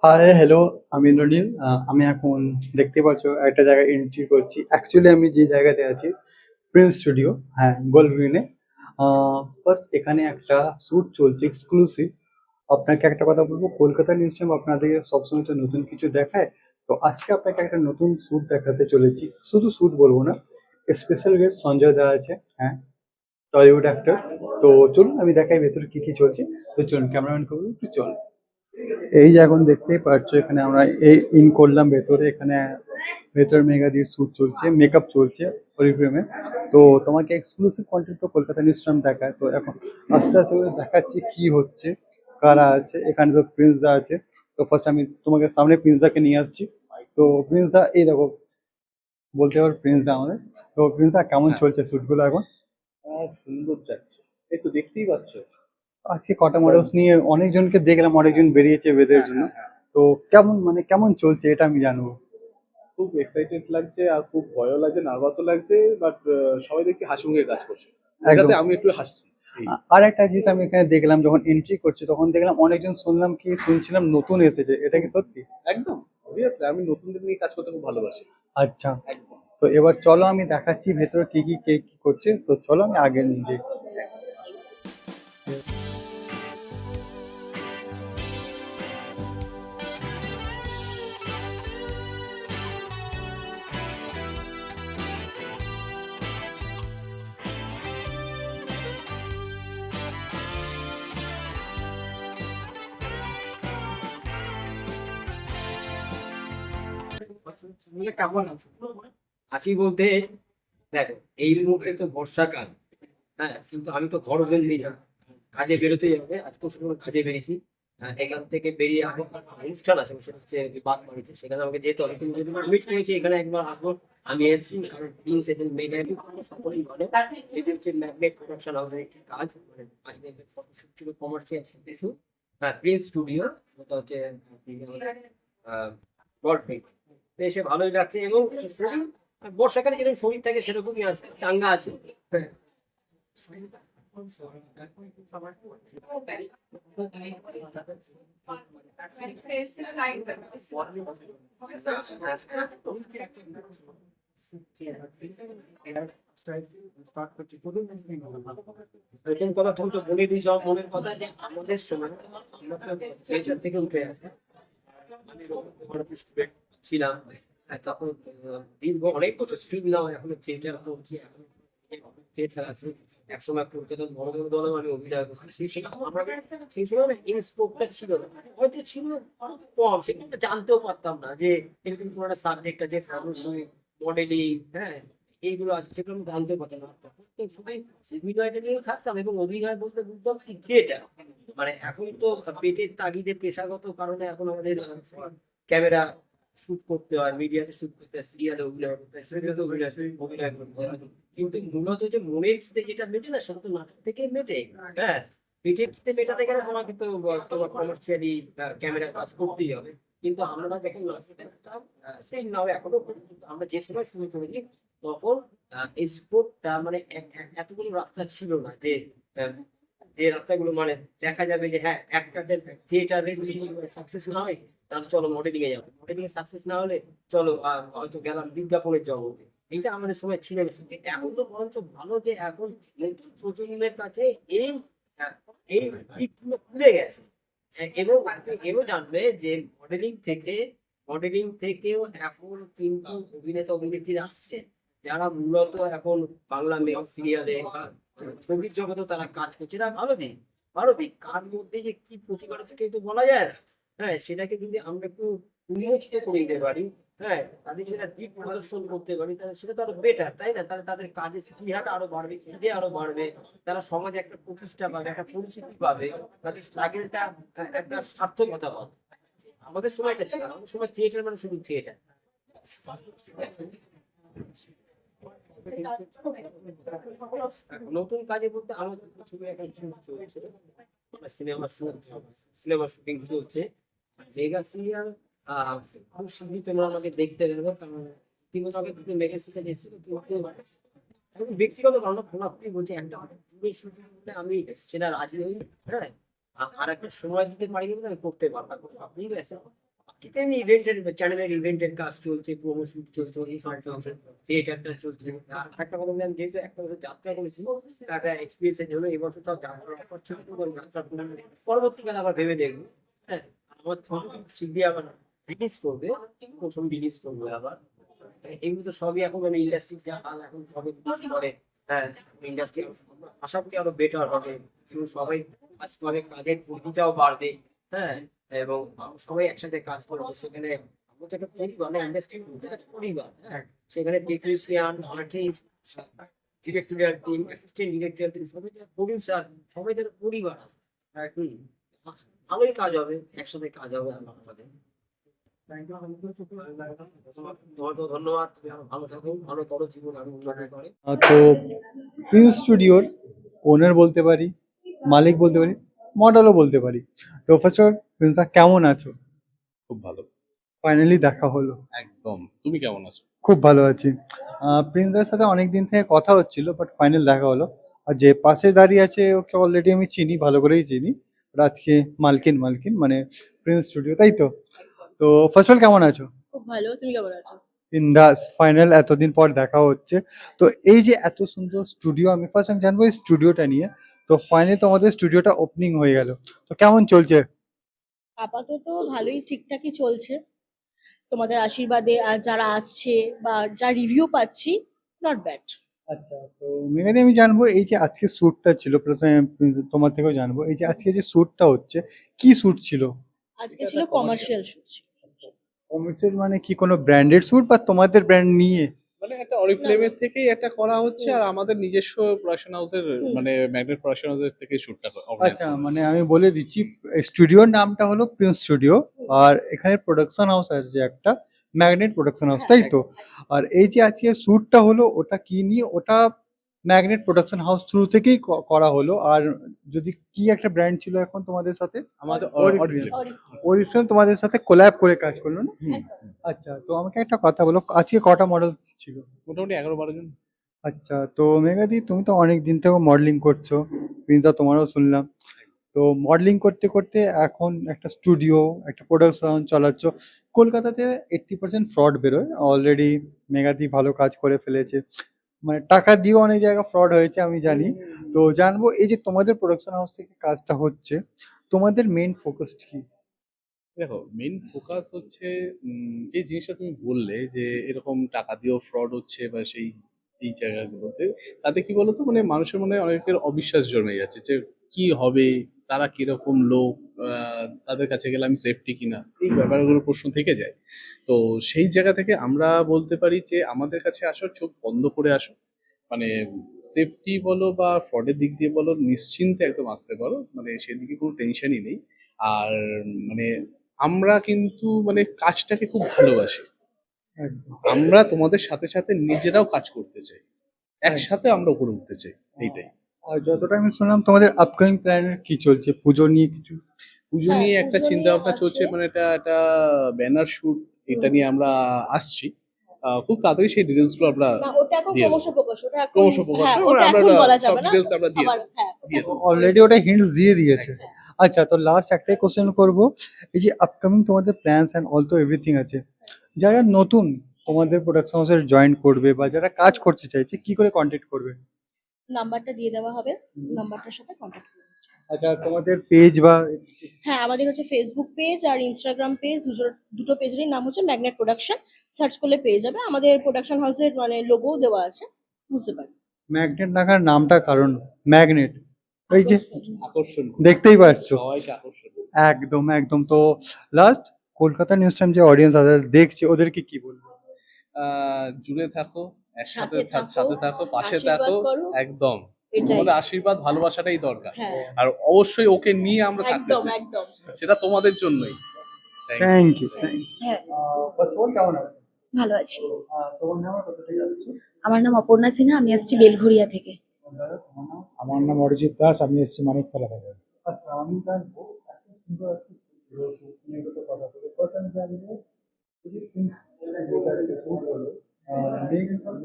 High, hello, আমি ইন্দ্রনীল। আমি এখন দেখতে পাচ্ছ একটা জায়গায় এন্ট্রি করছি। অ্যাকচুয়ালি আমি যে জায়গাতে আছি, প্রিন্স স্টুডিও, হ্যাঁ, গোল্ডগ্রিনে। ফার্স্ট এখানে একটা শ্যুট চলছে এক্সক্লুসিভ। আপনাকে একটা কথা বলবো, কলকাতা নিউজ টাইম আপনাদের সবসময় তো নতুন কিছু দেখায়। তো আজকে আপনাকে একটা নতুন শ্যুট দেখাতে চলেছি। শুধু শ্যুট বলবো না, স্পেশাল গেস্ট সঞ্জয় দা আছে, হ্যাঁ, টলিউড অ্যাক্টর। তো চলুন আমি দেখাই ভেতরে কি কি চলছে। তো চলুন, ক্যামেরাম্যানকে বলুন একটু চল। এই যে এখন দেখতেই পাচ্ছ, এখানে আমরা এই ইন করলাম ভেতরে। এখানে ভেতর মেগা দিয়ে শ্যুট চলছে, মেকআপ চলছে হরিফ্রেমে। তো তোমাকে এক্সক্লুসিভ কন্টেন্ট তো কলকাতা নিউজ টাইম দেখায়। তো এখন আস্তে আস্তে করে দেখাচ্ছি কি হচ্ছে, কারা আছে। এখানে তো প্রিন্স দা আছে। তো ফার্স্ট আমি তোমাকে সামনে প্রিন্স দাকে নিয়ে আসছি। তো প্রিন্স দা, এই দেখো, বলতে পারো প্রিন্স দা আমাদের। তো প্রিন্স দা, কেমন হ্যাঁ, চলছে শ্যুটগুলো এখন? সুন্দর যাচ্ছে। এই তো দেখতেই পাচ্ছ। আজকে কটা মডেলস নিয়ে অনেকজনকে দেখলাম, অনেকজন বেরিয়েছে বেদের হ্যাঁ, জন্য। হ্যাঁ, হ্যাঁ। তো কেমন, মানে কেমন চলছে এটা আমি জানবো। খুব এক্সাইটেড লাগছে আর খুব ভয়ও লাগছে, নার্ভাসও লাগছে। বাট সবাই দেখছি হাসি মুখে কাজ করছে। এটাতে একদম। আমি একটু হাসছি। এই আর একটা জিনিস আমি এখানে দেখলাম, যখন এন্ট্রি করছি তখন দেখলাম অনেকজন, শুনছিলাম নতুন এসেছে, এটা কি সত্যি? একদম অবভিয়াসলি আমি নতুনদের নিয়ে কাজ করতে খুব ভালোবাসি। আচ্ছা। একদম। তো এবার চলো আমি দেখাচ্ছি ভেতরে কি কি কে কি করছে। তো চলো আমি আগে নিয়ে যাই। কেমন আছি বলতে, দেখো, এই মুহূর্তে তো বর্ষাকাল। হ্যাঁ, কিন্তু আমি তো ঘর বন্দি না, কাজে বেরোতেই হবে। আজকে সময় কাজে বেরিয়েছি। এখান থেকে বেরিয়ে আমার অনুষ্ঠান আছে, সেটা হচ্ছে বাদ বাড়িতে, সেখানে আমাকে যেতে হবে। কিন্তু যেহেতু মিট করেছি এখানে একবার আসবো, আমি এসেছি কারণ প্রিন্স এবং মেঘা সকলেই ভালো। এটি হচ্ছে ম্যাগনেট প্রোডাকশন হাউসের একটি কাজ, মানে ফটোশুট ছিল, কমার্শিয়াল কিছু। হ্যাঁ, প্রিন্স স্টুডিও, ওটা হচ্ছে গল্ফ। এসে ভালোই লাগছে এবং শরীর বর্ষাকালে যেরকম শরীর থাকে সেরকমই আছে, চাঙ্গা আছে। হ্যাঁ। প্রথম কথা তুমি তো বলে দিয়েছ আমার মনের কথা, যে আমাদের সময় আমরা তো থিয়েটার থেকে উঠে আসি। আমি রবীন্দ্র স্টুডেন্ট ছিলাম। তখন দীর্ঘ অনেক বছর স্ট্রিম নাও এখন থিয়েটার করছি, এখন থিয়েটার আছে। একসময় কলকাতার বড় বড় দলেও আমি অভিনয় করছি। সেই সময় আমাদের, সেই সময় না এই স্কোপটা ছিল না, হয়তো ছিল অনেক কম, সেগুলো জানতেও পারতাম না যে এরকম কোনো একটা সাবজেক্ট আছে, ফটোশুট, মডেলিং, হ্যাঁ, এইগুলো আছে, সেগুলো আমি জানতেও পারতাম না। তখন তো সবাই অভিনয়টা নিয়েও থাকতাম, এবং অভিনয় বলতে বুঝতাম থিয়েটার। মানে এখন তো পেটের তাগিদে, পেশাগত কারণে এখন আমাদের ক্যামেরা শুট করতে হয়, মিডিয়াতে শুট করতে হয়, সিরিয়ালে অভিনয় করতে হয়, ছবিতে অভিনয় করতে হয়। কিন্তু মূলত যে মনের খিদে যেটা মেটে না, সেটা তো নাটক থেকেই মেটে। হ্যাঁ, পেটের খিদে মেটাতে গেলে তোমাকে তো তোমার কমার্শিয়ালি ক্যামেরা কাজ করতেই হবে। কিন্তু আমরা যখন নাটক করতাম, সেই নাও এখনো করি, কিন্তু আমরা যে সময় শুরু করেছি তখন এই স্কোপটা, মানে এতগুলো রাস্তা ছিল না যে আহ, যে রাস্তাগুলো মানে দেখা যাবে যে হ্যাঁ, একটাতে থিয়েটারে সাকসেস না হয় তাহলে চলো মডেলিং এ যাবো, মডেলিং এ সাকসেস না হলে চলো হয়তো গেলাম বিজ্ঞাপনের জগতে। এটা আমাদের সময় ছিল না। এখন তো বরঞ্চ ভালো যে এখন নতুন প্রজন্মের কাছে এই আহ, এই দিকগুলো খুলে গেছে। এবং আপনি এও জানবে যে মডেলিং থেকেও এখন কিন্তু অভিনেতা অভিনেত্রীরা আসছে, যারা মূলত এখন বাংলা মেল সিরিয়ালে বা ছবির জগতে তারা কাজ করছে। এটা ভালো দিক, ভালো দিক। কার মধ্যে যে কি প্রতিভা আছে কিন্তু বলা যায় না। হ্যাঁ, সেটাকে যদি আমরা একটু উন্মোচিত করে দিতে পারি, হ্যাঁ, তাদের যেটা দিক প্রদর্শন করতে পারি, তাহলে সেটা তো আরো বেটার, তাই না? তাহলে তাদের কাজের স্পৃহাটা আরো বাড়বে, খিদে আরো বাড়বে, তারা সমাজে একটা প্রতিষ্ঠা পাবে, একটা পরিচিতি পাবে, তাদের স্ট্রাগেলটা একটা সার্থকতা পাবে। আমাদের সময়টা ছিল না। আমাদের সময় থিয়েটার মানে শুধু থিয়েটার। নতুন কাজে বলতে আমার ছবি একটা চলছে, সিনেমা শুট, সিনেমা শুটিং চলছে। মেগা সিরিয়াল খুব শীঘ্রই তোমরা আমাকে দেখতে দেবে, কারণ ইতিমধ্যে আমাকে দুটো মেগা সিরিয়াল এসেছিল। কিন্তু আমি ব্যক্তিগত কারণে খোলাখুলি বলছি, একটা পুরো শুটিং করতে আমি সেটা রাজি হই। হ্যাঁ, আর একটা সময় দিতে পারিনি বলে আমি করতে পারলাম না। ঠিক আছে, তেমনি ইভেন্টের চ্যানেলের ইভেন্টের কাজ চলছে, প্রমোশন চলছে, অনুষ্ঠান চলছে, থিয়েটারটা চলছে। আর একটা কথা বলি, আমি যেহেতু একটা বছর যাত্রা করেছি, একটা এক্সপিরিয়েন্সের জন্য এই বছর তাও যাত্রার অফার ছিল, যাত্রা পরবর্তীকালে আবার ভেবে দেখবো। হ্যাঁ, আমার ছবি খুব শীঘ্রই আবার রিলিজ করবে, প্রথম রিলিজ করবে আবার। এগুলো তো সবই এখন মানে ইন্ডাস্ট্রি যা হাল এখন সবাই রিলিজ করে। হ্যাঁ, ইন্ডাস্ট্রি আশা করি আরো বেটার হবে, সবাই কাজ করে, কাজের গতিটাও বাড়বে। হ্যাঁ, এবং সবাই একসাথে কাজ করবে, সেখানে আমাদের একটা পরিবার না, ইন্ডাস্ট্রির মধ্যে একটা পরিবার। হ্যাঁ, সেখানে technician, artist, directorial team, assistant directorial team, সবাই যারা প্রডিউসার, সবাই তাদের পরিবার। ভালোই কাজ হবে, একসাথে কাজ হবে আমাদের। তোমাকে ধন্যবাদ, তুমি আরো ভালো থাকো, ভালো করো, জীবন আরো উন্নতি করে। তো প্রিন্স স্টুডিওর ওনার বলতে পারি, মালিক বলতে পারি, মডেলও বলতে পারি। তো ফার্স্ট অফ অল প্রিন্সদা কেমন আছো? খুব ভালো। ফাইনালি দেখা হলো। একদম। তুমি কেমন আছো? খুব ভালো আছি। প্রিন্সদার সাথে অনেক দিন থেকে কথা হচ্ছিল, বাট ফাইনাল দেখা হলো। আর যে পাশে দাঁড়িয়ে আছে ওকে অলরেডি আমি চিনি, ভালো করেই চিনি। আর আজকে মালকিন মালকিন মানে প্রিন্স স্টুডিও, তাই তো? তো ফার্স্ট অফ অল কেমন আছো? খুব ভালো। তুমি কেমন আছো? বিন্দাস, ফাইনাল এতদিন পর দেখা হচ্ছে। তো এই যে এত সুন্দর স্টুডিও, আমি জানবো এই স্টুডিওটা নিয়ে। তো ফাইনালি তোমাদের স্টুডিওটা ওপেনিং হয়ে গেল, তো কেমন চলছে? আপাতত ভালোই ঠিকঠাকই চলছে। তোমাদের আশীর্বাদে আর যারা আসছে বা যা রিভিউ পাচ্ছি, নট ব্যাড। আচ্ছা, তো মেঘাদি আমি জানবো এই যে আজকে শ্যুটটা ছিল, প্রথমে তোমার থেকেও জানবো এই যে আজকে যে শ্যুটটা হচ্ছে, কি শ্যুট ছিল? আজকে ছিল কমার্শিয়াল শুট। কমার্শিয়াল মানে কি কোনো ব্র্যান্ডেড শ্যুট বা তোমাদের ব্র্যান্ড নিয়ে? মানে একটা অরিফ্লেমের থেকেই একটা করা হচ্ছে, আর আমাদের নিজস্ব প্রোডাকশন হাউসের মানে ম্যাগনেট প্রোডাকশন হাউসের থেকে শুটটা অর্গানাইজ আচ্ছা, মানে আমি বলে দিচ্ছি, স্টুডিওর নামটা হলো প্রিন্স স্টুডিও। আর এখানে প্রোডাকশন হাউস আছে একটা, ম্যাগনেট প্রোডাকশন হাউস, তাই তো? আর এই যে আজকে শ্যুটটা হলো ওটা কি নিয়ে? ওটা ম্যাগনেট প্রোডাকশন হাউস থ্রু থেকেই করা হলো। আর যদি কি একটা ব্র্যান্ড ছিল এখন তোমাদের সাথে? আমাদের অরিফ্লেম। অরিফ্লেম তোমাদের সাথে কোল্যাব করে কাজ করলো না? আচ্ছা, তো আমাকে একটা কথা বলো, আজকে কটা মডেল ছিল? মোটামুটি 11-12 জন। আচ্ছা, তো মেঘাদি তুমি তো অনেক দিন থেকে মডেলিং করছো, প্রিন্সদা তোমারও শুনলাম। তো মডেলিং করতে করতে এখন একটা স্টুডিও, একটা প্রোডাকশন চালাচ্ছ। কলকাতাতে 80% ফ্রড বেরোয় অলরেডি, মেঘাদি ভালো কাজ করে ফেলেছে, মানে টাকা দিয়েও অনেক জায়গায় ফ্রড হয়েছে আমি জানি। তো জানবো এই যে তোমাদের প্রোডাকশন হাউস থেকে কাজটা হচ্ছে, তোমাদের মেইন ফোকাস কি? দেখো, মেইন ফোকাস হচ্ছে যে জিনিসটা তুমি বললে যে এরকম টাকা দিয়েও ফ্রড হচ্ছে বা এই জায়গাগুলোতে, তাতে কি বলতো, মানে মানুষের মনে অনেকের অবিশ্বাস জন্মে যাচ্ছে যে কি হবে, তারা কিরকম লোক, তাদের কাছে গেলে আমি সেফটি কিনা, এই ব্যাপারগুলো প্রশ্ন থেকে যায়। তো সেই জায়গা থেকে আমরা বলতে পারি যে আমাদের কাছে আসো, চোখ বন্ধ করে আসো, মানে সেফটি বলো বা ফ্রডের দিক দিয়ে বলো, নিশ্চিন্তে একদম আসতে পারো, মানে সেদিকে কোনো টেনশনই নেই। আর মানে আমরা কিন্তু মানে কাজটাকে খুব ভালোবাসি। একদম। আমরা তোমাদের সাথে সাথে নিজেরাও কাজ করতে চাই, একসাথে আমরা উপরে উঠতে চাই, এইটাই। আর যতটা আমি শুনলাম তোমাদের আপকামিং প্ল্যান কি চলছে, পুজো নিয়ে কিছু? পুজো হ্যাঁ, নিয়ে একটা পুজো চিন্তা নিয়ে ভাবনা চলছে, আছে। মানে এটা একটা ব্যানার শুট, এটা নিয়ে আমরা আসছি। খুব তাড়াতাড়ি সেই ডিটেলস গুলো আমরা না, ওটা এখন দিয়ে ক্রমশ দেবো। প্রকাশ। ওটা এখন ক্রমশ প্রকাশ হ্যাঁ, হবে, ওটা আমরা এখন বলা সব যাবে না। ডিটেলস আমরা দিয়ে আবার দেবো। হ্যাঁ, দিয়ে দেবো। অলরেডি ওটা হিন্টস দিয়ে দিয়েছে। আচ্ছা, তো লাস্ট একটাই কোশ্চেন করব, এই যে আপকামিং তোমাদের প্ল্যানস এন্ড অল তো এভরিথিং আছে, যারা নতুন তোমাদের প্রোডাকশন হাউসে জয়েন করবে বা যারা কাজ করতে চাইছে, কি করে কন্ট্যাক্ট করবে? নাম্বারটা দিয়ে দেওয়া হবে, নাম্বারটার সাথে কন্ট্যাক্ট করবে। আচ্ছা, তোমাদের পেজ বা? হ্যাঁ, আমাদের হচ্ছে ফেসবুক পেজ আর ইনস্টাগ্রাম পেজ, দুটো পেজেরই নাম হচ্ছে ম্যাগনেট প্রোডাকশন। সার্চ করলে পেয়ে যাবে। আমাদের প্রোডাকশন হাউসের মানে লোগোও দেওয়া আছে, বুঝতে পারবে। ম্যাগনেট রাখার নামটা কারণ ম্যাগনেট, ওই যে আকর্ষণ, দেখতেই পারছো। সবাইকে আকর্ষণ। একদম একদম। তো লাস্ট কলকাতা নিউজ টাইম যে অডিয়েন্স তাদের দেখছে, ওদেরকে কি বলবো? জুড়ে থাকো, একসাথে সাথে থাকো, পাশে আশীর্বাদ থাকো। করো। একদম। এটাই। তোমাদের আশীর্বাদ, ভালোবাসাটাই দরকার। হ্যাঁ, আর অবশ্যই ওকে নিয়ে আমরা থাকতে একদম চাই, একদম। সেটা তোমাদের জন্যই। Thank you. হ্যাঁ, ফার্স্ট অফ অল কেমন আছো? ভালো আছি। তোমার নাম আর কোথা থেকে আসছো? আমার নাম অপর্ণা সিনহা, আমি আসছি বেলঘরিয়া থেকে। তোমার নাম? আমার নাম অরিজিৎ দাস, আমি এসেছি মানিকতলা থেকে। আচ্ছা, আমি জানবো এত সুন্দর একটা নিয়ে কথা বলে, প্রথম জানবো এই যে প্রিন্স যেটা একটা শুট হলো,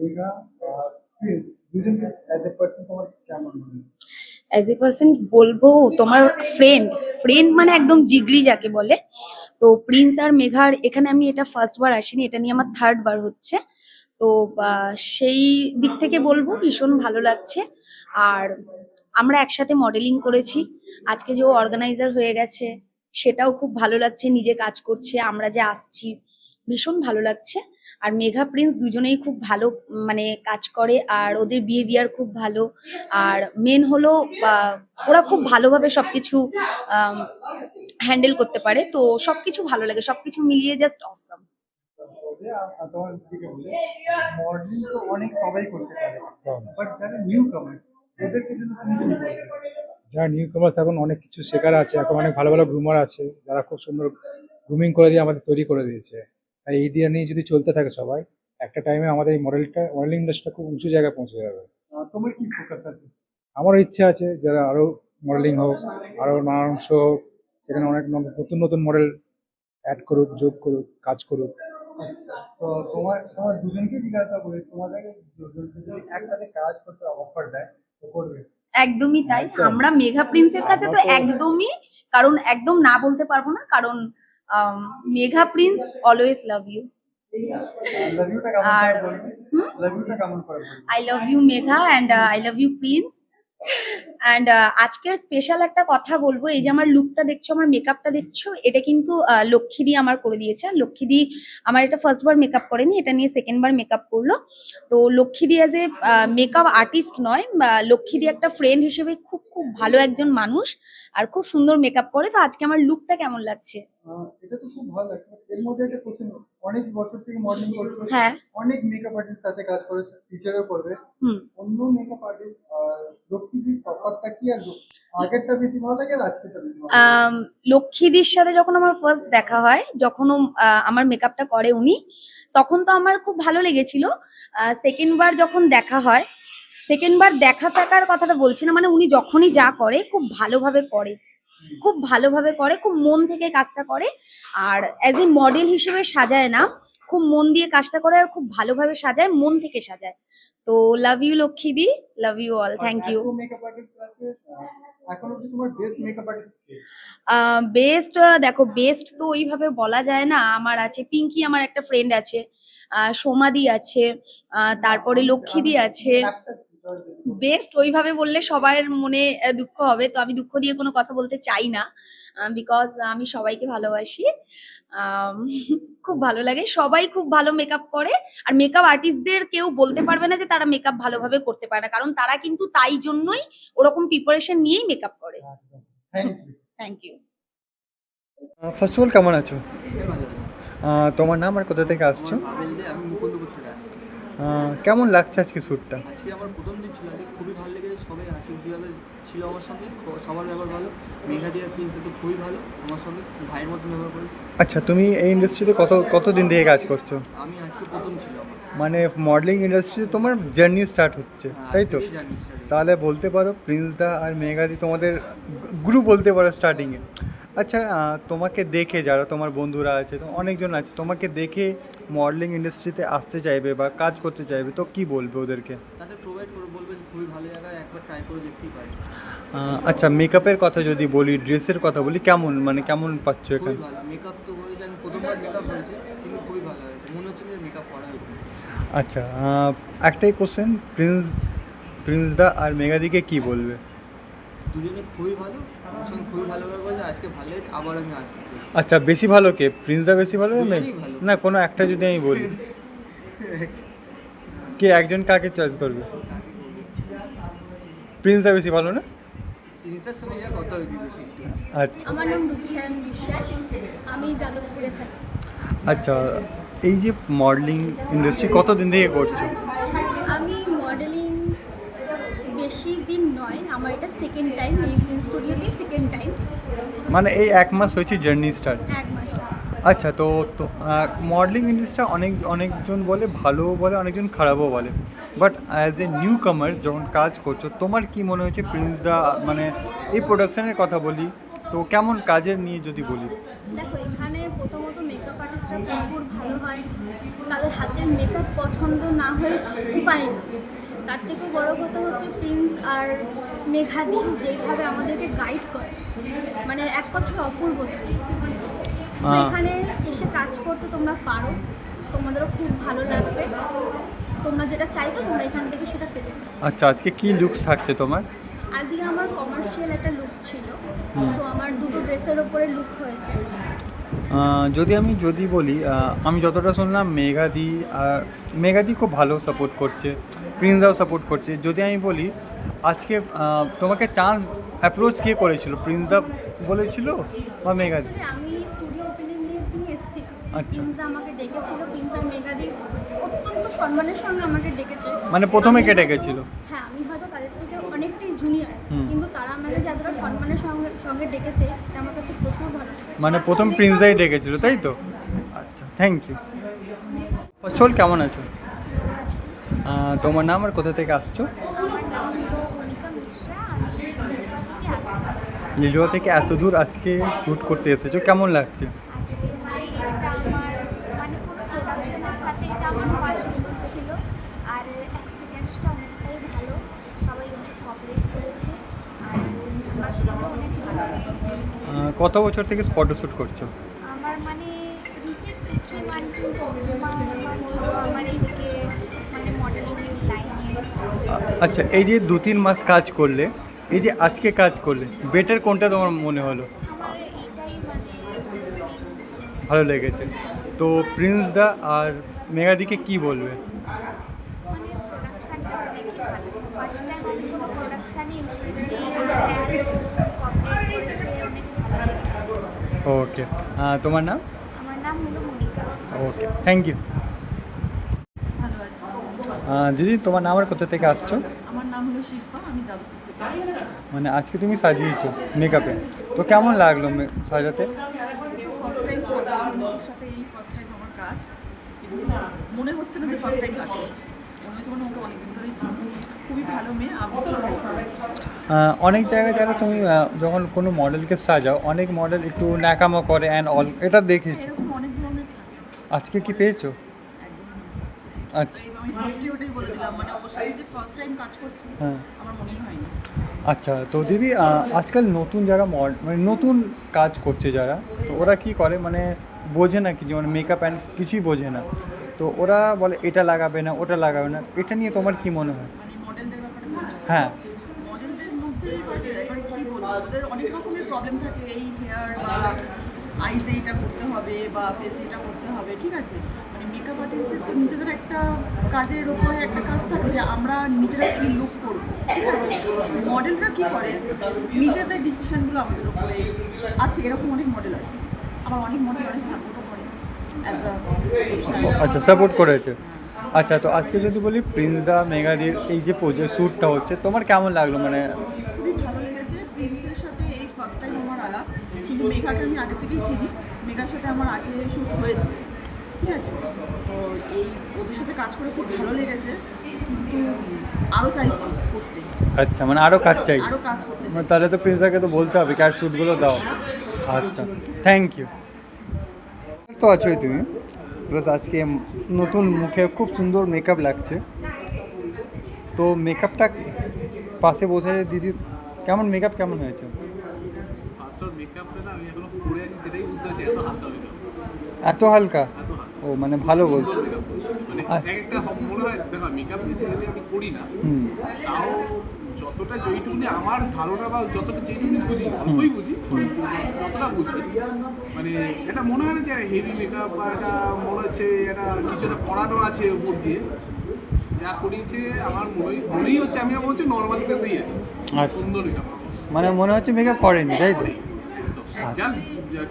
মেঘা আর প্রিন্স দুজনকে অ্যাজ এ পার্সন তোমার কেমন মনে হয়? অ্যাজ এ পার্সন বলবো তোমার ফ্রেন্ড, ফ্রেন্ড মানে একদম জিগরি যাকে বলে, তো প্রিন্স আর মেঘার এখানে আমি এটা ফার্স্ট বার আসিনি, এটা নিয়ে আমার থার্ড বার হচ্ছে। তো সেই দিক থেকে বলবো ভীষণ ভালো লাগছে। আর আমরা একসাথে মডেলিং করেছি, আজকে যে ও অর্গানাইজার হয়ে গেছে সেটাও খুব ভালো লাগছে, নিজে কাজ করছে, আমরা যে আসছি ভীষণ ভালো লাগছে। আর মেঘা প্রিন্স দুজনেই খুব ভালো মানে কাজ করে, আর ওদের বিহেভিয়ার খুব ভালো। আর মেন হলো ওরা খুব ভালোভাবে সবকিছু হ্যান্ডেল করতে পারে, তো সবকিছু ভালো লাগে, সবকিছু মিলিয়ে জাস্ট অসম। তোমার দিকে বলি, মডেলিং তো অনেক সবাই করতে পারে, বাট যারা নিউ কামার্স ওদেরকে জন্য তুমি কি বলবে? যারা নিউ কামার্স এখন অনেক কিছু শেখার আছে, এখন অনেক ভালো ভালো গ্রুমার আছে যারা খুব সুন্দর গ্রুমিং করে দিয়ে আমাদের তৈরি করে দিয়েছে। তাই এই দিয়ে নিয়ে যদি চলতে থাকে সবাই, একটা টাইমে আমাদের এই মডেলিং ইন্ডাস্ট্রিটা খুব উঁচু জায়গায় পৌঁছে যাবে। তোমার কি ফোকাস আছে? আমারও ইচ্ছে আছে যারা আরও মডেলিং হোক, আরও নানান শো হোক, সেখানে অনেক নতুন নতুন মডেল অ্যাড করুক, যোগ করুক, কাজ করুক। আচ্ছা, তো তোমার তোমার দুজনকে জিজ্ঞাসা করি, তোমাদেরকে দুজনকে যদি একসাথে কাজ করতে অফার দেয় তো করবে? একদমই তাই, একদম। আমরা মেঘা প্রিন্সের কাছে তো আমরা তো- একদমই, কারণ একদম না বলতে পারবো না, কারণ Megha Prince always love you. Love ইউটা কেমন আর করে বলবে? লাভ ইউটা কেমন করে বলবে? I love you Megha and I love you Prince. And আজকের স্পেশাল একটা কথা বলবো, এই যে আমার লুকটা দেখছো, আমার মেকআপটা দেখছো, এটা কিন্তু লক্ষ্মীদি আমার করে দিয়েছে। আর লক্ষ্মীদি আমার এটা ফার্স্ট বার মেকআপ করেনি, এটা নিয়ে সেকেন্ড বার মেকআপ করলো। তো লক্ষ্মীদি অ্যাজ এ মেকআপ আর্টিস্ট নয়, লক্ষ্মীদি একটা ফ্রেন্ড হিসেবে খুব খুব ভালো একজন মানুষ, আর খুব সুন্দর মেকআপ করে। তো আজকে আমার লুকটা কেমন লাগছে? এটা তো খুব ভালো লাগছে। এর মধ্যে একটা কোশ্চেন, অনেক বছর থেকে মডেলিং করছো, হ্যাঁ। অনেক মেকআপ আর্টিস্ট সাথে কাজ করেছো, ফিউচারেও করবে। হুম। অন্য মেকআপ আর্টিস্ট আর লক্ষ্মীজির তফাৎটা কি, আর আগেরটা বেশি ভালো লাগে আর আজকেরটা বেশি ভালো লাগে? লক্ষ্মীদির সাথে যখন আমার ফার্স্ট দেখা হয়, যখন ও আমার মেকআপটা করে উনি, তখন তো আমার খুব ভালো লেগেছিল। সেকেন্ড বার যখন দেখা হয়, সেকেন্ড বার দেখা ফেকার কথাটা বলছি না, মানে উনি যখনই যা করে খুব ভালোভাবে করে, খুব ভালোভাবে করে, খুব মন থেকে কাজটা করে। আর অ্যাজ এ মডেল হিসেবে সাজায় না, খুব মন দিয়ে কাজটা করে, আর খুব ভালোভাবে সাজায়, মন থেকে সাজায়। তো লাভ ইউ লক্ষ্মীদি, love you all, thank you. Makeup artist আছে, এখন অব্দি তোমার বেস্ট মেকআপ আর্টিস্ট কে? বেস্ট দেখো, বেস্ট তো ওইভাবে বলা যায় না। আমার আছে পিঙ্কি, আমার একটা ফ্রেন্ড আছে, সোমাদি আছে, তারপরে লক্ষ্মীদি আছে। একটা বেস্ট ওইভাবে বললে সবার মনে দুঃখ হবে, তো আমি দুঃখ দিয়ে কোনো কথা বলতে চাই না, বিকজ আমি সবাইকে ভালোবাসি। খুব ভালো লাগে, সবাই খুব ভালো মেকআপ করে। আর মেকআপ আর্টিস্টদের কেউ বলতে পারবে না যে তারা মেকআপ ভালোভাবে করতে পারে না, কারণ তারা কিন্তু তাই জন্যই ওরকম প্রিপারেশন নিয়েই মেকআপ করে। Thank you. Thank you. First of all কেমন আছো? ভালো তোমার নাম আর কোথা থেকে আসছো? আমি মুকুন্দপুর থেকে আসছি। কেমন লাগছে আজকে শ্যুটটা? আজকে আমার প্রথম দিন ছিল, আজকে খুবই ভালো লেগেছে। সবাই হাসিখুশিভাবে ছিল আমার সঙ্গে, সবার ব্যবহার ভালো। মেঘাদি আর প্রিন্স তো খুবই ভালো আমার সঙ্গে, ভাইয়ের মতো ব্যবহার করেছে। আচ্ছা, তুমি এই ইন্ডাস্ট্রিতে কতদিন থেকে কাজ করছো? আমি আজকে প্রথম ছিল আমার। মানে মডেলিং ইন্ডাস্ট্রিতে তোমার জার্নি স্টার্ট হচ্ছে, তাই তো? আজকেই জানি স্টার্ট। তাহলে বলতে পারো প্রিন্স দা আর মেঘাদি তোমাদের গ্রুপ বলতে পারো স্টার্টিংয়ে। আচ্ছা, তোমাকে দেখে যারা তোমার বন্ধুরা আছে, তো অনেকজন আছে, তোমাকে দেখে মডেলিং ইন্ডাস্ট্রিতে আসতে চাইবে বা কাজ করতে চাইবে, তো কি বলবে ওদেরকে? তাদের প্রোভাইড করে বলবে যে খুবই ভালো জায়গা, একবার ট্রাই করে দেখতেই পারে। আচ্ছা, মেকআপের কথা যদি বলি, ড্রেসের কথা বলি, কেমন পাচ্ছ খুবই এখানে? ভালো মেকআপ তো করেছে, আমি প্রথমবার মেকআপ হয়েছে, কিন্তু খুবই ভালো হয়েছে, মনে হচ্ছে যে মেকআপ করা হয়েছে। আচ্ছা, একটাই কোশ্চেন, প্রিন্স দা আর মেঘাদিকে কি বলবে? দুজনে খুবই ভালো, আমার সঙ্গে খুবই ভালো ব্যবহার করেছে, আজকে ভালো লেগেছে, আবার আমি আসতে চাই। আচ্ছা, বেশি ভালো কে, প্রিন্স দা বেশি ভালো দুজনেই ভালো। না কোনো একটা যদি আমি বলি, কে একজন কাকে চয়েস করবে? প্রিন্স দা বেশি ভালো না? প্রিন্সের সঙ্গে যা কথা হয়েছে বেশি একটু। আচ্ছা আমার নাম রূপসায়ন বিশ্বাস, আমি যাদবপুরে থাকি। আচ্ছা, এই যে মডেলিং ইন্ডাস্ট্রি কতদিন থেকে করছো? আমি মডেলিং বেশি দিন নয়, আমার এটা সেকেন্ড টাইম, এই ফিল্ম স্টুডিওতে সেকেন্ড টাইম, মানে এই 1 মাস হয়েছে জার্নি স্টার্ট। 1 মাস। আচ্ছা, তো মডেলিং ইন্ডাস্ট্রিটা অনেকজন বলে ভালোও বলে, অনেকজন খারাপও বলে, বাট অ্যাজ এ নিউ কামার যখন কাজ করছো, তোমার কি মনে হয়েছে প্রিন্স দা, মানে এই প্রোডাকশনের কথা বলি, তো কেমন কাজের নিয়ে যদি বলি? দেখো, এখানে প্রথমত মেকআপ আর্টিস্টরা প্রচুর ভালো হয়, তাদের হাতের মেকআপ পছন্দ না হয়ে উপায় নেই। তার থেকেও বড় কথা হচ্ছে প্রিন্স আর মেঘাদি যেভাবে আমাদেরকে গাইড করে, মানে এক কথায় অপূর্বতা। তো এখানে এসে কাজ করতে তোমরা পারো, তোমাদেরও খুব ভালো লাগবে। তোমরা যেটা চাইছো তোমরা এখান থেকে সেটা পেতে পারো। আচ্ছা, আজকে কি লুকস থাকছে তোমার? আজকে আমার কমার্শিয়াল একটা লুক ছিল, তো আমার দুটো ড্রেসের ওপরে লুক হয়েছে। যদি বলি, আমি যতটা শুনলাম মেঘাদি খুব ভালো সাপোর্ট করছে, প্রিন্সদাও সাপোর্ট করছে। যদি আমি বলি আজকে তোমাকে চান্স অ্যাপ্রোচ কে করেছিল, প্রিন্সদা বলেছিল বা মেঘাদি? Actually আমি স্টুডিও ওপেনিং দিন এসেছিলাম, আচ্ছা। প্রিন্সদা আমাকে ডেকেছিল, প্রিন্স আর মেঘাদি অত্যন্ত সম্মানের সঙ্গে আমাকে ডেকেছে। মানে প্রথমে কে আমি- ডেকেছিল? হ্যাঁ, আমি হয়তো তাদের থেকে অনেকটাই জুনিয়র, হুম। কিন্তু তারা আমাকে যে এতটা সম্মানের সঙ্গে ডেকেছে এটা আমার কাছে প্রচুর ভালো লেগেছে। মানে প্রথম প্রিন্সদাই ডেকেছিল, তাই তো? আচ্ছা, thank you. First of all কেমন আছো? তোমার নাম আর কোথা থেকে আসছো? আমার নাম হলো মনিকা মিশ্রা, আমি লিলুয়া থেকে আসছি। লিলুয়া থেকে এত দূর আজকে শ্যুট করতে এসেছো, কেমন লাগছে? আজকে মানে এটা আমার মানে কোনো প্রোডাকশনের সাথে এটা আমার ফার্স্ট শ্যুট ছিল, আর এক্সপিরিয়েন্সটা অনেকটাই ভালো, সবাই অনেক কোঅপারেট করেছে, আর আমার স্কুলও অনেক ভালো। কত বছর থেকে ফটোশ্যুট করছো? আমার মানে রিসেন্ট 3 মান্থ হলো আমার এইদিকে মানে মডেলিং এর লাইনে। আচ্ছা, এই যে 2-3 মাস কাজ করলে, এই যে আজকে কাজ করলে, বেটার কোনটা তোমার মনে হলো? আমার এইটাই মানে ভালো লেগেছে। তো প্রিন্সদা আর মেঘাদিকে কি বলবে? মানে প্রোডাকশানটা অনেকই ভালো। ফার্স্ট টাইম আমি কোনো প্রোডাকশানে এসেছি, কোঅপারেট করেছে, অনেক ভালো লেগেছে। ওকে, তোমার নাম? আমার নাম হলো মনিকা। ওকে, থ্যাংক ইউ। ভালো আছি। দিদি, তোমার নাম আর কোথা থেকে আসছো? আমার নাম হলো শিল্পা, আমি যাদবপুর থেকে আসছি। মানে আজকে তুমি সাজিয়েছো মেকআপে, তো কেমন লাগলো সাজাতে? ফার্স্ট টাইম সাজালাম, ওর সাথে এই ফার্স্ট টাইম আমার কাজ, কিন্তু মনে হচ্ছে না যে ফার্স্ট টাইম কাজ করছি, মনে হচ্ছে মানে ওকে অনেকদিন ধরেই ছিল। খুবই ভালো মেয়ে, আমি খুব হেল্প করেছি। অনেক জায়গায় যারা তুমি যখন কোনো মডেলকে সাজাও, অনেক মডেল একটু ন্যাকামো করে অ্যান্ড অল, এটা দেখেছি। এরকম অনেক ধরনের থাকে। আজকে কি পেয়েছো? আচ্ছা, আমি ফার্স্টে ওটাই বলে দিলাম, মানে ওর সাথে যে ফার্স্ট টাইম কাজ করছি হ্যাঁ। আমার মনেই হয়নি। আচ্ছা, তো দিদি আজকাল নতুন যারা মানে নতুন কাজ করছে যারা, তো ওরা কি করে, মানে বোঝে না কিছু, মানে মেকআপ অ্যান্ড কিছুই বোঝে না, তো ওরা বলে এটা লাগাবে না, ওটা লাগাবে না। এটা নিয়ে তোমার কি মনে হয়? মানে মডেলদের ব্যাপারে বলছো? হ্যাঁ। মডেলদের মধ্যে এবার কী বলবো, ওদের অনেক রকমের প্রবলেম থাকে, এই হেয়ার বা আইসে এটা করতে হবে বা ফেসে এটা করতে হবে, ঠিক আছে? মানে মেকআপ আর্টিস্টদের তো নিজেদের একটা কাজের ওপরে একটা কাজ থাকে যে আমরা নিজেরা কী লুক করবো, ঠিক আছে? মডেলরা কী করে, নিজেদের ডিসিশনগুলো আমাদের ওপরে আছে, এরকম অনেক মডেল আছে। আবার অনেক মডেল অনেক সাপোর্টও করে অ্যাজ আচ্ছা, সাপোর্ট করেছে। আচ্ছা, তো আজকে যদি বলি প্রিন্সদা মেঘাদির এই যে প্রজেক্ট শ্যুটটা হচ্ছে, তোমার কেমন লাগলো? মানে খুবই ভালো লেগেছে। প্রিন্সের সাথে এই ফার্স্ট টাইম আমার আলাপ, কিন্তু মেঘাকে আমি আগে থেকেই চিনি, মেঘার সাথে আমার আগে শ্যুট হয়েছে, ঠিক আছে? তো এই ওদের সাথে কাজ করে খুব ভালো লেগেছে, কিন্তু আরও চাইছি করতে, আচ্ছা, মানে আরও কাজ চাই। আরও কাজ করতে চাই। তাহলে তো প্রিন্সদাকে তো বলতে হবে ক্যাট শ্যুটগুলো দাও। আচ্ছা, থ্যাংক ইউ। তো আছোই তুমি, প্লাস আজকে নতুন মুখে খুব সুন্দর মেকআপ লাগছে, তো মেকআপটা পাশে বসে দিদি, কেমন মেকআপ কেমন হয়েছে? ফার্স্ট অফ মেকআপটা না আমি এখনো করে আছি, সেটাই বুঝতে পারছি এত হালকা মেকআপ, এত হালকা? এত হালকা। ও মানে ভালো বলছো। মেকআপ করছে মানে এক একটা মনে হয়, দেখো মেকআপ বেসিক্যালি আমি করি না, হুম। তাও যতটা যেইটুকুনি আমার ধারণা বা যতটা যেইটুকুনি বুঝি, অল্পই বুঝি, যতটা বুঝি মানে এটা মনে হয় না যে হেভি মেকআপ বা এটা মনে হচ্ছে এটা কিছু একটা করানো আছে উপর দিয়ে। যা করিয়েছে আমার মনেই হচ্ছে আমি মনে হচ্ছে নর্মাল ফেসেই আছি, আচ্ছা। সুন্দর মেকআপ। মানে মনে হচ্ছে মেকআপ করেনি, তাই তো? জাস্ট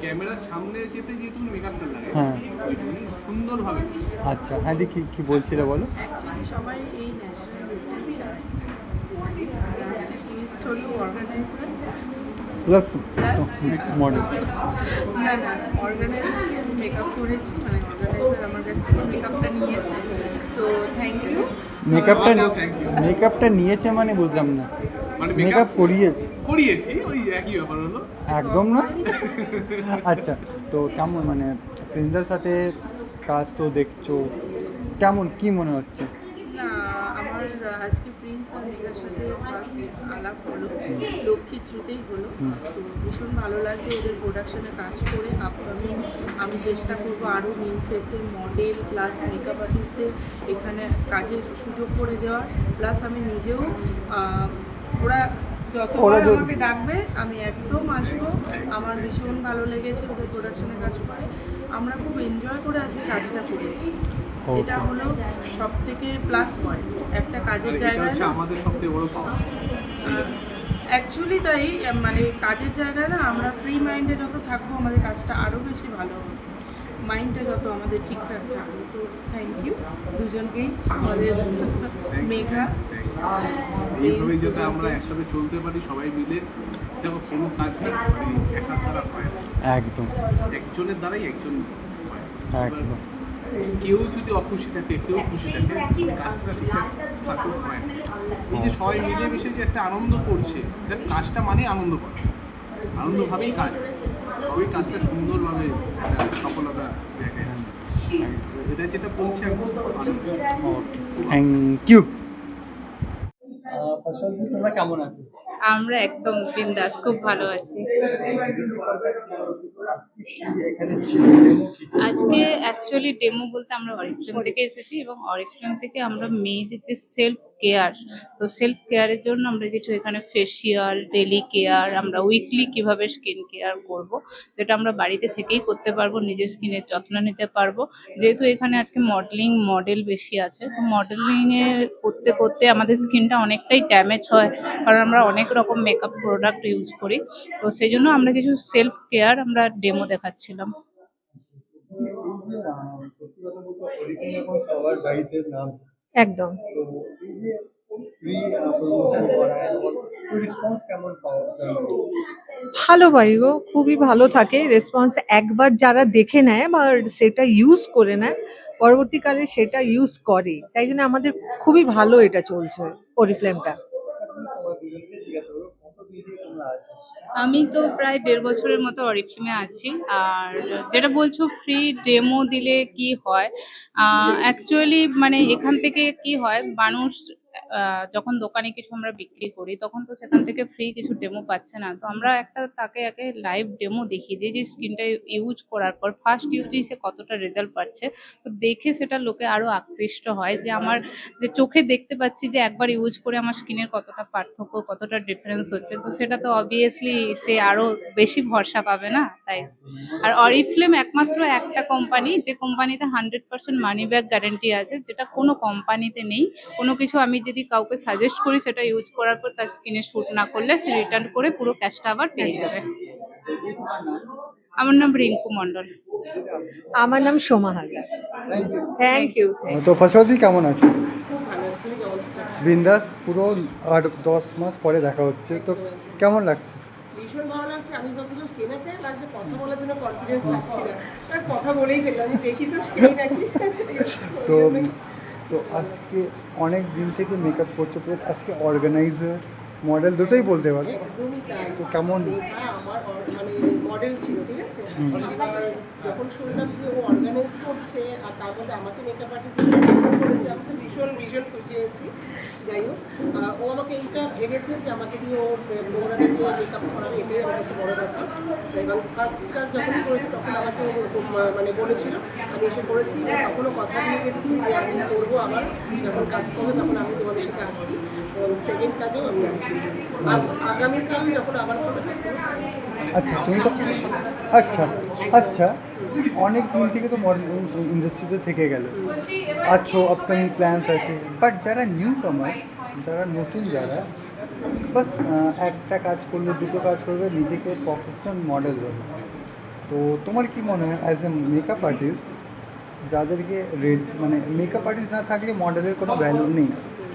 ক্যামেরার সামনে যেতে যেহেতু মেকআপটা লাগে, হ্যাঁ। ওইটুকুনি সুন্দরভাবে করেছে। আচ্ছা, হ্যাঁ দি, কি বলছিলে বলো? অ্যাকচুয়ালি সবাই এই ন্যাচারাল লুকটাই চায়। আজকে টেস্ট হলো অর্গানাইজার, প্লাস মডেল। না না অর্গানাইজারকে আমি মেকআপ করেছি, মানে অর্গানাইজার আমার কাছ থেকে মেকআপটা নিয়েছে, তো থ্যাংক ইউ। মেকআপটা নিয়েছে মানে বুঝলাম না, মানে মেকআপ করিয়েছি ওই একই ব্যাপার হলো। একদম না। আচ্ছা, তো কেমন মানে প্রিন্সদার সাথে কাজ তো দেখছো, কেমন কি মনে হচ্ছে? না আমার আজকে প্রিন্স আর মেঘার সাথে ফার্স্ট আলাপ হলো, লক্ষ্মীর থ্রুতেই হলো। তো ভীষণ ভালো লাগছে ওদের প্রোডাকশনে কাজ করে। আপকামিং আমি চেষ্টা করবো আরও নিউ ফেসের মডেল প্লাস মেকআপ আর্টিস্টদের এখানে কাজের সুযোগ করে দেওয়া, প্লাস আমি নিজেও ওরা যতবার আমাকে ডাকবে আমি একদম আসবো। আমার ভীষণ ভালো লেগেছে ওদের প্রোডাকশনে কাজ করে, আমরা খুব এনজয় করে আজকে কাজটা করেছি। এটা হলো সব থেকে প্লাস পয়েন্ট একটা কাজের জায়গায়, আমাদের সবথেকে বড় পাওয়া। অ্যাকচুয়ালি তাই, মানে কাজের জায়গায় না আমরা ফ্রি মাইন্ডে যত থাকবো আমাদের কাজটা আরও বেশি ভালো হবে, মাইন্ডটা যত আমাদের ঠিকঠাক থাকবে। তো থ্যাংক ইউ দুজনকেই, আমাদের মেঘা এইভাবেই যাতে আমরা একসাথে চলতে পারি সবাই মিলে। দেখো কোনো কাজ না একার দ্বারা হয় না, একদম একজনের দ্বারাই একজন হয়। একদম কেউ যদি অখুশি থাকে কেউ খুশি থাকে, কাজটা ঠিকঠাক সাকসেস হয় না। এই যে সবাই মিলেমিশে যে একটা আনন্দ করছে, দেখ কাজটা মানে আনন্দ করা, আনন্দভাবেই কাজ হয়, তবেই কাজটা সুন্দরভাবে সফলতা জায়গায় আসে। এটা যেটা বলছি আমি থ্যাংক ইউ। তোমরা কেমন আছো? আমরা একদম বিন্দাস, খুব ভালো আছি। আজকে অ্যাকচুয়ালি ডেমো বলতে আমরা অরিফ্লেম থেকে এসেছি, এবং অরিফ্লেম থেকে আমরা মেয়েদের যে সেলফ কেয়ার, তো সেলফ কেয়ারের জন্য আমরা কিছু এখানে ফেসিয়াল, ডেলি কেয়ার, আমরা উইকলি কিভাবে স্কিন কেয়ার করব, যেটা আমরা বাড়িতে থেকেই করতে পারবো, নিজের স্কিনের যত্ন নিতে পারবো। যেহেতু এখানে আজকে মডেল বেশি আছে, তো মডেলিংয়ে করতে করতে আমাদের স্কিনটা অনেকটাই ড্যামেজ হয়, কারণ আমরা অনেক রকম মেকআপ প্রোডাক্ট ইউজ করি। তো সেই জন্য আমরা কিছু সেলফ কেয়ার আমরা ডেমো দেখাচ্ছিলাম। সত্যি কথা বলতে অরিজিন এখন সবার বাড়িতে নাম, একদম তো এই যে ফ্রি প্রমোশন করায় রেসপন্স কেমন পাওয়া যায়? ভালো পাই গো, খুবই ভালো থাকে রেসপন্স। একবার যারা দেখে নেয় বা সেটা ইউজ করে নেয়, পরবর্তীকালে সেটা ইউজ করে, তাই জন্য আমাদের খুবই ভালো এটা চলছে অরিফ্লেমটা। তোমার দুজনকে জিজ্ঞাসা করবো কতদিন থেকে তোমরা আছো? আমি তো প্রায় 1.5 বছরের মতো অরিফ্লেমে আছি। আর যেটা বলছো ফ্রি ডেমো দিলে কি হয়, অ্যাকচুয়ালি মানে এখান থেকে কি হয়, মানুষ যখন দোকানে কিছু আমরা বিক্রি করি তখন তো সেখান থেকে ফ্রি কিছু ডেমো পাচ্ছে না, তো আমরা তাকে লাইভ ডেমো দেখিয়ে দিই যে স্কিনটা ইউজ করার পর ফার্স্ট ইউজেই সে কতটা রেজাল্ট পাচ্ছে। তো দেখে সেটা লোকে আরও আকৃষ্ট হয় যে আমার যে চোখে দেখতে পাচ্ছি যে একবার ইউজ করে আমার স্কিনের কতটা পার্থক্য, কতটা ডিফারেন্স হচ্ছে, তো সেটা তো অবভিয়াসলি সে আরও বেশি ভরসা পাবে না। তাই আর অরিফ্লেম একমাত্র একটা কোম্পানি যে কোম্পানিতে 100% মানি ব্যাক গ্যারেন্টি আছে, যেটা কোনো কোম্পানিতে নেই। কোনো কিছু আমি যদি কাউকে সাজেস্ট করি সেটা ইউজ করার পর তার স্কিনে শ্যুট না করলে সে রিটার্ন করে পুরো ক্যাশটা আবার পেয়ে যাবে। আমার নাম রিঙ্কু মণ্ডল। আমার নাম সোমা হালদার। Thank you. তো ফার্স্ট কেমন আছে? বিন্দাস, পুরো 8-10 মাস পরে দেখা হচ্ছে, তো কেমন লাগছে? ভীষণ ভালো লাগছে। আমি যতজন চেনা চাই লাগছে, কথা বলার জন্য কনফিডেন্স পাচ্ছি না, আর কথা বলেই ফেললাম, আমি দেখি তো সেই নাকি। তো তো আজকে অনেক দিন থেকে মেকআপ করছো, প্লাস আজকে অর্গানাইজার মডেল দুটোই বলতে পারো, একদমই তাই। তো কেমন? মেঘা আমার মানে মডেল ছিল, ঠিক আছে। এবার যখন শুনলাম যে ও অর্গানাইজ করছে আর তার মধ্যে আমাকে মেকআপ আর্টিস্ট করেছে, আমি তো ভীষণ ভীষণ খুশি হয়েছি। যাই হোক, ও আমাকে এইটা ভেবেছে যে আমাকে দিয়ে ও প্রোগ্রামে যে মেকআপ করাবে, এটাই আমার কাছে বড় কথা। এবং ফার্স্ট কাজ যখন করেছি তখন আমাকে মানে বলেছিল, আমি এসে করেছি, তখনও কথা দিয়ে গেছি যে আমি করবো, আবার যখন কাজ করবে তখন আমি তোমাদের সাথে আছি, এবং সেকেন্ড কাজেও আমি আছি। আর আগামীকাল যখন আবার করে থাকবো। আচ্ছা তুমি তো আচ্ছা আচ্ছা অনেক দিন থেকে তো মডেল ইন্ডাস্ট্রিতে থেকে গেল, আচ্ছা আপকামিং প্ল্যানস আছে, বাট যারা নিউ কামার, যারা নতুন, যারা বাস একটা কাজ করলে, দুটো কাজ করবে, নিজেকে প্রফেশনাল মডেল হবে, তো তোমার কি মনে হয় অ্যাজ এ মেকআপ আর্টিস্ট, যাদেরকে মানে মেকআপ আর্টিস্ট না থাকলে মডেলের কোনো ভ্যালু নেই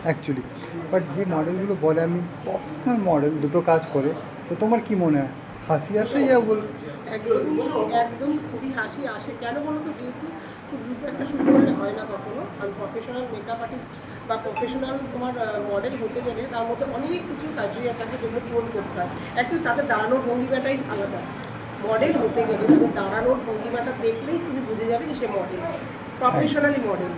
অ্যাকচুয়ালি, বাট যে মডেলগুলো বলে আমি প্রফেশনাল মডেল, দুটো কাজ করে, তো তোমার কি মনে হয় হাসি আসে ইয়া বল? একদমই খুবই হাসি আসে। কেন বলো তো, যেহেতু দুটো একটা শুরু করলে হয় না কখনো, আর প্রফেশনাল মেকআপ আর্টিস্ট বা প্রফেশনাল তোমার মডেল হতে গেলে তার মধ্যে অনেক কিছু ক্রাইটেরিয়া থাকে যেগুলো পূরণ করতে হয়। অ্যাকচুয়ালি তাদের দাঁড়ানোর ভঙ্গিমাটাই আলাদা। মডেল হতে গেলে তাদের দাঁড়ানোর ভঙ্গিমাটা দেখলেই তুমি বুঝে যাবে যে সে মডেল। প্রফেশনালি মডেল,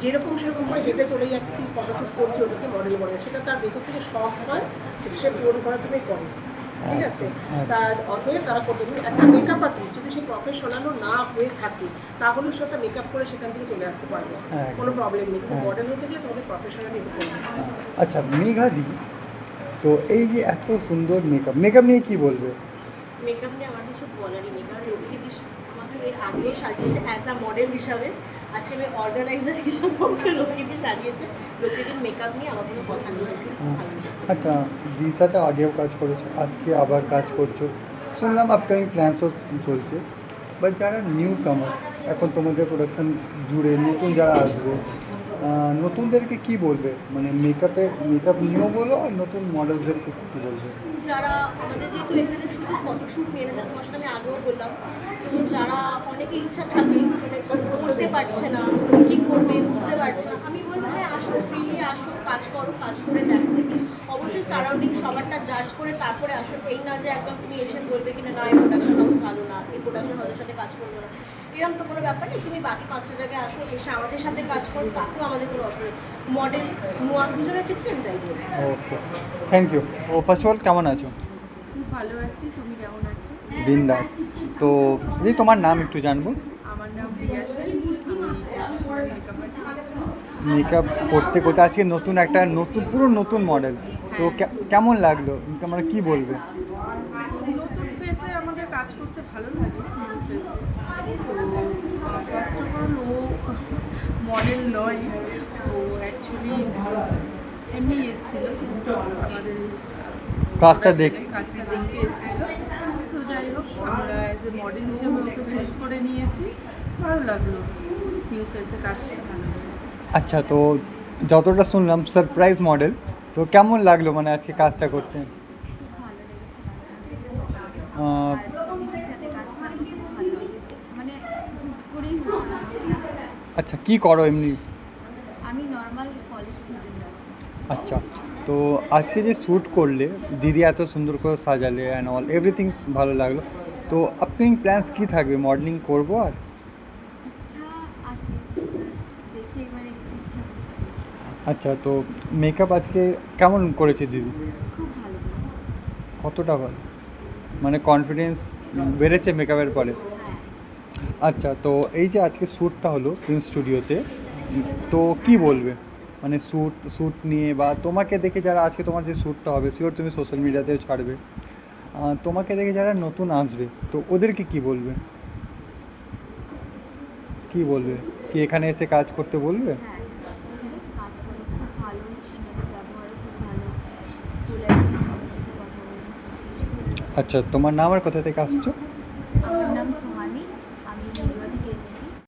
যেরকম সেরকম করে হেঁটে চলে যাচ্ছি, ফটোশ্যুট করছি, ওটাকে মডেল বলে। সেটা তার ভেতর থেকে শখ হয়, সেটা সে পূরণ করার জন্যই করে, ঠিক আছে? তা অতএব তারা করতে একটা মেকআপ আর্টিস্ট যদি সে প্রফেশনালও না হয়ে থাকে তাহলে সে একটা মেকআপ করে সেখান থেকে চলে আসতে পারবে, কোনো প্রবলেম নেই। কিন্তু মডেল হতে গেলে তোমাদের প্রফেশনালি হতে হবে। আচ্ছা মেঘাদি, তো এই যে এত সুন্দর মেকআপ নিয়ে কি বলবে? মেকআপ নিয়ে আমার কিছু বলারই নেই, কারণ লক্ষ্মীদি আমাকে এর আগেও সাজিয়েছে অ্যাজ আ মডেল হিসাবে, আজকে আমি অর্গানাইজার হিসাবে আমাকে লক্ষ্মীদি সাজিয়েছে। লক্ষ্মীদির মেকআপ নিয়ে আমার কোনো কথা নেই। আচ্ছা দিদির সাথে আগেও কাজ করেছো, আজকে আবার কাজ করছো, শুনলাম আপকামিং প্ল্যান্সও চলছে, বাট যারা নিউ কামার এখন তোমাদের প্রোডাকশন জুড়ে নতুন যারা আসবে, নতুনদেরকে কি বলবে? মানে মেকআপ নিয়েও বলো, আর নতুন মডেলদেরকে কী বলবে? যারা আমাদের যেহেতু এখানে শুধু ফটোশ্যুট নিয়ে না, তোমার সাথে আমি আগেও বললাম, তো যারা অনেকে ইচ্ছা থাকে মানে করতে পারছে না, কী করবে বুঝতে পারছে না, আমি বলবো হ্যাঁ আসো, ফ্রিলি আসো, কাজ করো, কাজ করে দেখো। অবশ্যই সারাউন্ডিং সবারটা জাজ করে তারপরে আসো, এই না যে একদম তুমি এসে বলবে কিনা না এই প্রোডাকশন হাউস ভালো না, এই প্রোডাকশন হাউসের সাথে কাজ করবো না, এরকম তো কোনো ব্যাপার নেই। তুমি বাকি 5টা জায়গায় আসো, এসে আমাদের সাথে কাজ করো, তাতেও আমাদের কোনো অসুবিধা। মডেল দুজনের ক্ষেত্রে আমি তাই বলবো। Okay, thank you. ও ফার্স্ট অফ অল কেমন আছো? খুব ভালো আছি, তুমি কেমন আছো? বিন্দাস। তো দিদি তোমার নাম একটু জানবো? আমার নাম রিয়া সেন, আমি মেকআপ আর্টিস্ট। মেকআপ করতে করতে আজকে পুরো নতুন মডেল, তো কেমন লাগলো, মানে কি বলবে? নতুন ফেসে আমাদের কাজ করতে ভালো লাগে, নিউ ফেসে। তো ফার্স্ট অফ অল ও মডেল নয়, ও অ্যাকচুয়ালি এমনি এসেছিল আমাদের কাজটা দেখে এসেছিল। তো যাই হোক, আমরা অ্যাজ এ মডেল হিসেবে ওকে চুজ করে নিয়েছি, ভালো লাগলো, নিউ ফেসে কাজ করে ভালো লেগেছে। আচ্ছা, তো যতটা শুনলাম সারপ্রাইজ মডেল, তো কেমন লাগলো মানে আজকে কাজটা করতে? ভালো লেগেছে কাজটা, আহ, দিদির সাথে কাজ করে খুব ভালো লেগেছে, মানে হুট করেই হয়েছে কাজটা। আচ্ছা কি করো এমনি? আমি নর্মাল কলেজ স্টুডেন্ট আছি। আচ্ছা, তো আজকে যে শ্যুট করলে, দিদি এত সুন্দর করে সাজালে অ্যান্ড অল এভরিথিং ভালো লাগলো, তো আপকামিং প্ল্যানস কী থাকবে? মডেলিং করবো আর? ইচ্ছা আছে, দেখে এবারে একটু ইচ্ছা হচ্ছে। আচ্ছা, তো মেকআপ আজকে কেমন করেছে দিদি? খুব ভালো করেছে। কতটা ভালো, মানে কনফিডেন্স বেড়েছে মেকআপের পরে? হ্যাঁ, আচ্ছা, তো এই যে আজকে শ্যুটটা হলো প্রিন্স স্টুডিওতে, তো কি বলবে মানে শ্যুট নিয়ে, বা তোমাকে দেখে যারা আজকে তোমার যে শ্যুটটা হবে শিওর তুমি সোশ্যাল মিডিয়াতেও ছাড়বে, তোমাকে দেখে যারা নতুন আসবে তো ওদেরকে কি বলবে? কি এখানে এসে কাজ করতে বলবে? হ্যাঁ, এখানে এসে কাজ করে খুব ভালো, এনাদের ব্যবহারও খুব ভালো, পোলাইটলি সবার সাথে কথা বলেন, সব কিছু। আচ্ছা, তোমার নাম আর কোথা থেকে আসছো?